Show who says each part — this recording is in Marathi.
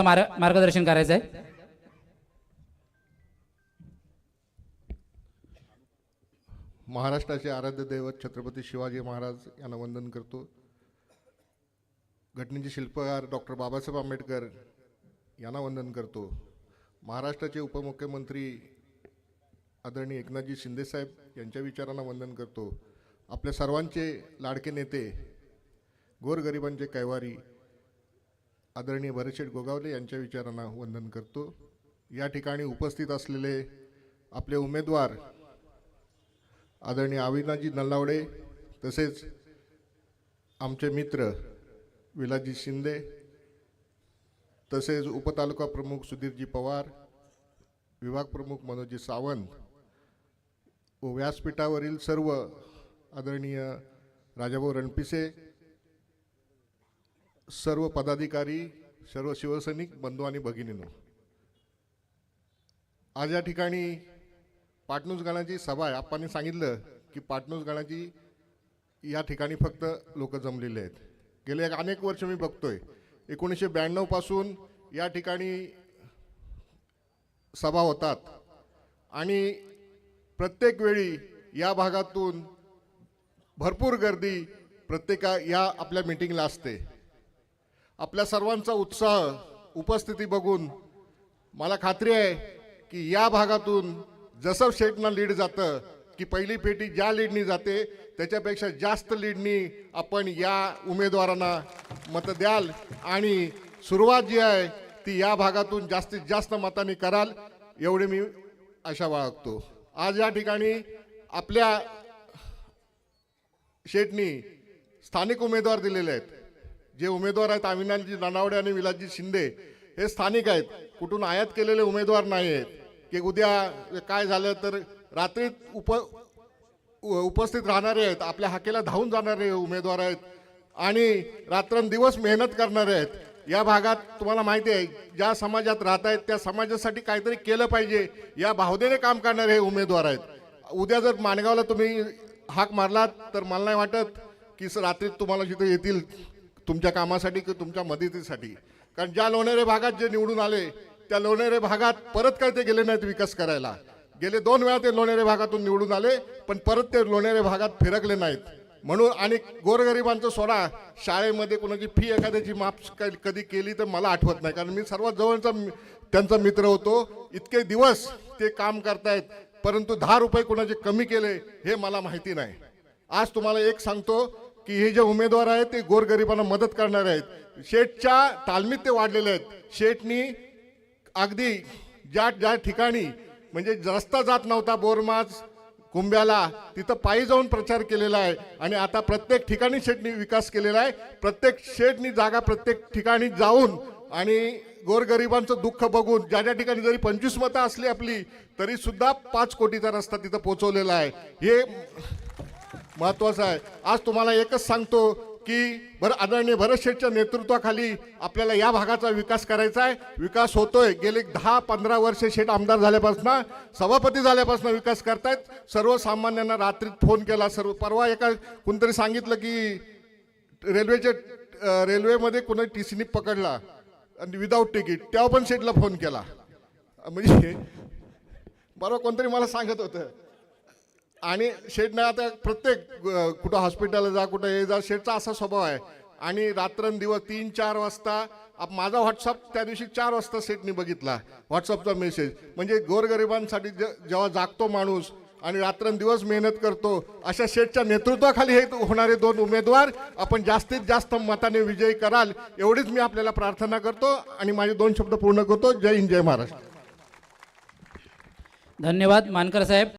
Speaker 1: मार्गदर्शन करायचं आहे।
Speaker 2: महाराष्ट्राचे आराध्य दैवत छत्रपती शिवाजी महाराज यांना वंदन करतो। घटनेचे शिल्पकार डॉक्टर बाबासाहेब आंबेडकर यांना वंदन करतो। महाराष्ट्राचे उपमुख्यमंत्री आदरणीय एकनाथजी शिंदे साहेब यांच्या विचारांना वंदन करतो। आपल्या सर्वांचे लाडके नेते गोरगरिबांचे कैवारी आदरणीय भरतशेठ गोगावले यांच्या विचारांना वंदन करतो। या ठिकाणी उपस्थित असलेले आपले उमेदवार आदरणीय अविनाशजी नल्लावडे तसेच आमचे मित्र विलासजी शिंदे तसेच उपतालुका प्रमुख सुधीरजी पवार, विभाग प्रमुख मनोजी सावंत व व्यासपीठावरील सर्व आदरणीय राजाभाऊ रणपिसे, सर्व पदाधिकारी, सर्व शिवसैनिक बंधू आणि भगिनींनो, आज या ठिकाणी पाटणूस गणाची सभा आहे। आपण सांगितलं की पाटणूस गणाची या ठिकाणी फक्त लोक जमलेले आहेत। गेले अनेक वर्ष मी बघतोय 1992 पासून या ठिकाणी सभा होतात आणि प्रत्येक वेळी या भागातून भरपूर गर्दी या आपल्या मीटिंगला असते। आपल्या सर्वांचा उत्साह उपस्थिती बघून मला खात्री आहे की या भागातून जसं शेटना लीड जातं की पहिली पेटी ज्या लीडनी जाते त्याच्यापेक्षा जास्त लीडनी आपण या उमेदवारांना मत द्याल आणि सुरुवात जी आहे ती या भागातून जास्तीत जास्त मतांनी कराल एवढे मी आशा बाळगतो। आज या ठिकाणी आपल्या शेटनी स्थानिक उमेदवार दिलेले आहेत। जे उमेदवार आहेत अविनाशजी नल्लावडे आणि विलासजी शिंदे हे स्थानिक आहेत, कुठून आयात केलेले उमेदवार नाही आहेत की उद्या काय झालं तर रात्री उपस्थित राहणारे आहेत, आपल्या हाकेला धावून जाणारे उमेदवार आहेत आणि रात्रंदिवस मेहनत करणारे आहेत। या भागात तुम्हाला माहिती आहे ज्या समाजात राहत आहेत त्या समाजासाठी काहीतरी केलं पाहिजे या भावनेने काम करणारे हे उमेदवार आहेत। उद्या जर माणगावला तुम्ही हाक मारलात तर मला नाही वाटत की रात्री तुम्हाला जिथे येतील तुमच्या कामासाठी किंवा तुमच्या मदतीसाठी, कारण ज्या लोणेरे भागात जे निवडून आले त्या लोणेरे भागात परत काय ते गेले नाहीत विकास करायला। गेले 2 वेळा ते लोणेरे भागातून निवडून आले पण परत ते लोणेरे भागात फिरकले नाहीत। म्हणून आणि गोरगरिबांचं सोडा, शाळेमध्ये कोणाची फी एखाद्याची माफ कधी केली तर मला आठवत नाही, कारण मी सर्वात जवळचा त्यांचा मित्र होतो। इतके दिवस ते काम करतायत परंतु 10 रुपये कोणाचे कमी केले हे मला माहिती नाही। आज तुम्हाला एक सांगतो की हे जे उमेदवार आहेत ते गोरगरिबांना मदत करणारे आहेत। शेठच्या तालमीत ते वाढलेले आहेत। शेठनी अगदी ज्या ठिकाणी म्हणजे रस्ता जात नव्हता बोरमाज कुंभ्याला तिथं पायी जाऊन प्रचार केलेला आहे आणि आता प्रत्येक ठिकाणी शेठनी विकास केलेला आहे। प्रत्येक शेठनी जागा प्रत्येक ठिकाणी जाऊन आणि गोरगरिबांचं दुःख बघून ज्या ठिकाणी जरी 25 मतं असली आपली तरी सुद्धा 5 कोटीचा रस्ता तिथं पोहोचवलेला आहे। हे महत्वाचं आहे। आज तुम्हाला एकच सांगतो की आदरणीय भरत शेठच्या नेतृत्वाखाली आपल्याला या भागाचा विकास करायचा आहे। विकास होतोय। गेले 10-15 वर्ष शेठ आमदार झाल्यापासून सभापती झाल्यापासून विकास करतायत। सर्वसामान्यांना रात्रीत फोन केला। परवा एका कोणतरी सांगितलं की रेल्वेमध्ये कोणी टीसीनी पकडला आणि विदाऊट तिकीट, तेव्हा पण शेठला फोन केला। म्हणजे बरोबर कोणतरी मला सांगत होतं आणि शेठने आता प्रत्येक कुठं हॉस्पिटलला जा कुठं हे जा शेठचा असा स्वभाव आहे आणि रात्रंदिवस 3-4 वाजता माझा व्हॉट्सअप त्या दिवशी 4 वाजता शेठने बघितला व्हॉट्सअपचा मेसेज। म्हणजे गोरगरिबांसाठी जेव्हा जागतो माणूस आणि रात्रंदिवस मेहनत करतो अशा शेठच्या नेतृत्वाखाली हे होणारे 2 उमेदवार आपण जास्तीत जास्त मताने विजयी कराल एवढीच मी आपल्याला प्रार्थना करतो आणि माझे 2 शब्द पूर्ण करतो। जय हिंद, जय महाराष्ट्र।
Speaker 1: धन्यवाद मानकर साहेब।